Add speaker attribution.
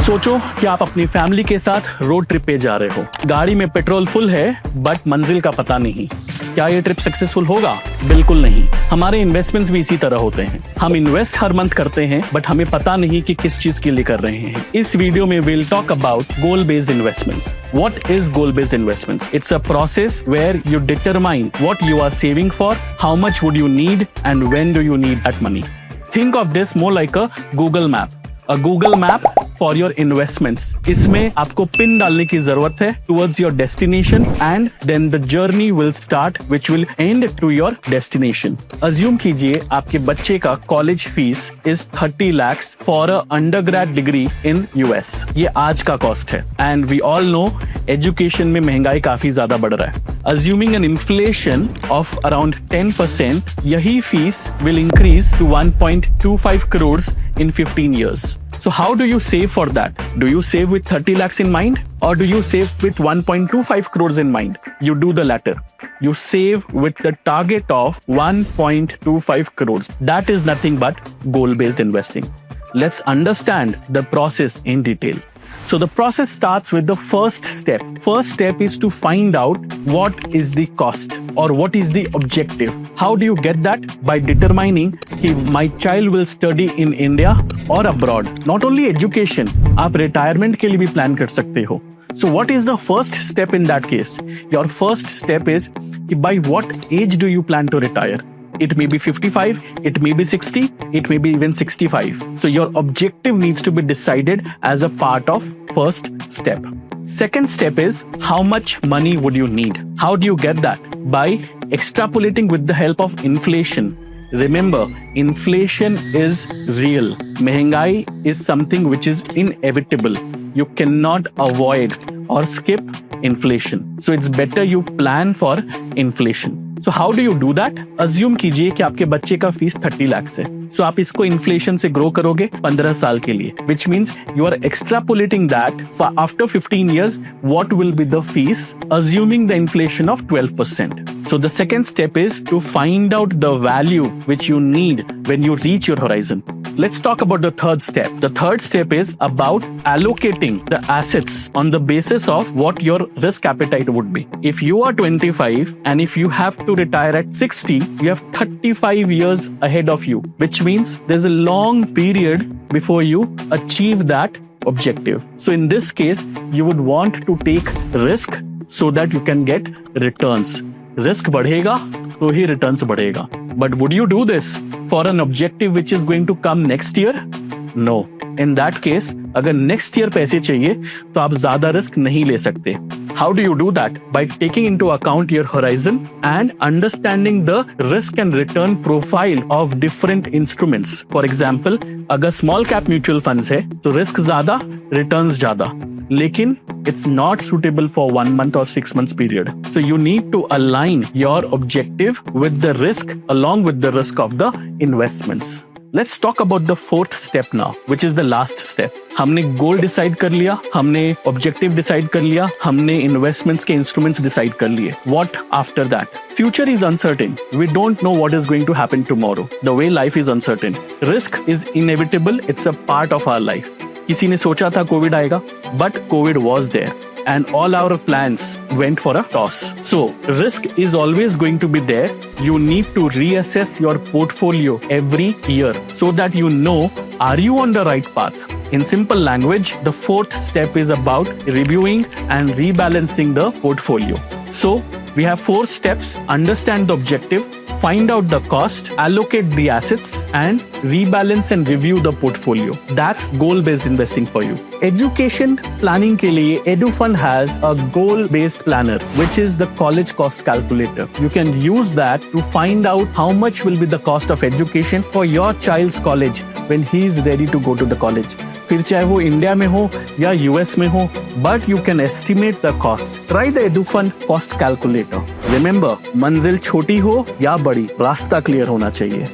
Speaker 1: सोचो कि आप अपनी फैमिली के साथ रोड ट्रिप पे जा रहे हो, गाड़ी में पेट्रोल फुल है बट मंजिल का पता नहीं। क्या ये ट्रिप सक्सेसफुल होगा? बिल्कुल नहीं। हमारे इन्वेस्टमेंट्स भी इसी तरह होते हैं। हम इन्वेस्ट हर मंथ करते हैं बट हमें पता नहीं कि किस चीज के लिए कर रहे हैं। इस वीडियो में we'll talk about goal based investments. What is goal based investments? It's a process where you determine what you are saving for, how much would you need and when do you need that money. Think of this more like a Google map. A Google map for your investments. इसमें आपको pin डालने की जरूरत है towards your destination and then the journey will start which will end to your destination. Assume कीजिए आपके बच्चे का college fees is 30 lakhs for a undergrad degree in US. ये आज का कॉस्ट है and we all know education में महंगाई काफी ज्यादा बढ़ रहा है. Assuming an inflation of around 10%, यही fees will increase to 1.25 crores in 15 years. So how do you save for that? Do you save with 30 lakhs in mind or do you save with 1.25 crores in mind? You do the latter. You save with the target of 1.25 crores. That is nothing but goal-based investing. Let's understand the process in detail. So the process starts with the first step. First step is to find out what is the cost or what is the objective. How do you get that? By determining if my child will study in India or abroad. Not only education, आप retirement के लिए भी plan कर सकते हो. So what is the first step in that case? Your first step is by what age do you plan to retire? It may be 55, it may be 60, it may be even 65. So your objective needs to be decided as a part of first step. Second step is how much money would you need? How do you get that? By extrapolating with the help of inflation. Remember, inflation is real. महंगाई is something which is inevitable. You cannot avoid or skip inflation. So it's better you plan for inflation. So how do you do that? Assume कीजिए कि आपके बच्चे का fees 30 lakh है. So आप इसको inflation से ग्रो करोगे 15 साल के लिए. Which means you are extrapolating that for after 15 years, what will be the fees assuming the inflation of 12%. So the second step is to find out the value which you need when you reach your horizon. Let's talk about the third step. The third step is about allocating the assets on the basis of what your risk appetite would be. If you are 25 and if you have to retire at 60, you have 35 years ahead of you, which means there's a long period before you achieve that objective. So in this case, you would want to take risk so that you can get returns. Risk बढ़ेगा तो ही returns बढ़ेगा. But would you do this for an objective which is going to come next year? No. In that case, अगर next year पैसे चाहिए तो आप ज्यादा risk नहीं ले सकते. How do you do that? By taking into account your horizon and understanding the risk and return profile of different instruments. For example, अगर small cap mutual funds है तो रिस्क ज्यादा, returns ज्यादा. लेकिन it's not suitable for 1 month or 6 months period. So you need to align your objective with the risk along with the risk of the investments. Let's talk about the fourth step now, which is the last step. हमने goal decide कर लिया, हमने objective decide कर लिया, हमने investments के instruments decide कर लिए. What after that? Future is uncertain. We don't know what is going to happen tomorrow. The way life is uncertain. Risk is inevitable. It's a part of our life. किसी ने सोचा था Covid आएगा, but COVID was there. And all our plans went for a toss. So risk is always going to be there. You need to reassess your portfolio every year so that you know, are you on the right path? In simple language, the fourth step is about reviewing and rebalancing the portfolio. So we have 4 steps. Understand the objective, find out the cost, allocate the assets, and rebalance and review the portfolio. That's goal-based investing for you. Education planning के लिए EduFund has a goal-based planner, which is the college cost calculator. You can use that to find out how much will be the cost of education for your child's college when he is ready to go to the college. फिर चाहे वो India में हो या US में हो, but you can estimate the cost. Try the EduFund cost calculator. Remember, मंजिल छोटी हो या बड़ी, रास्ता क्लियर होना चाहिए.